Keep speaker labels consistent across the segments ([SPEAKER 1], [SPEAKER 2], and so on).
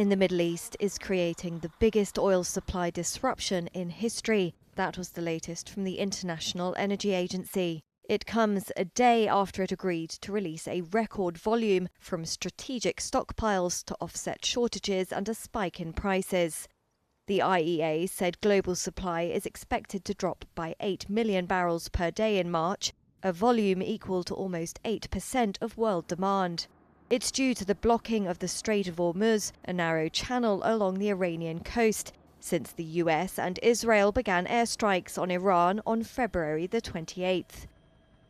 [SPEAKER 1] in the Middle East is creating the biggest oil supply disruption in history. That was the latest from the International Energy Agency. It comes a day after it agreed to release a record volume from strategic stockpiles to offset shortages and a spike in prices. The IEA said global supply is expected to drop by 8 million barrels per day in March, a volume equal to almost 8% of world demand. It's due to the blocking of the Strait of Hormuz, a narrow channel along the Iranian coast, since the US and Israel began airstrikes on Iran on February the 28th.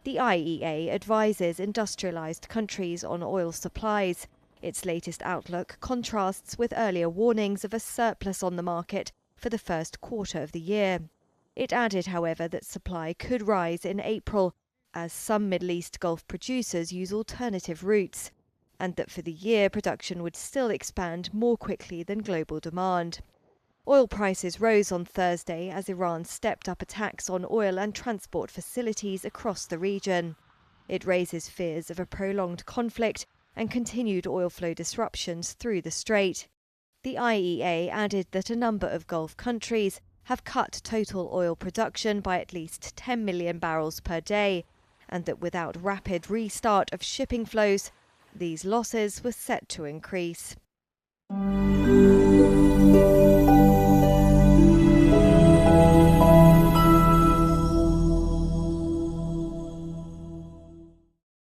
[SPEAKER 1] The IEA advises industrialized countries on oil supplies. Its latest outlook contrasts with earlier warnings of a surplus on the market for the first quarter of the year. It added, however, that supply could rise in April, as some Middle East Gulf producers use alternative routes, and that for the year production would still expand more quickly than global demand. Oil prices rose on Thursday as Iran stepped up attacks on oil and transport facilities across the region. It raises fears of a prolonged conflict and continued oil flow disruptions through the strait. The IEA added that a number of Gulf countries have cut total oil production by at least 10 million barrels per day, and that without rapid restart of shipping flows, these losses were set to increase.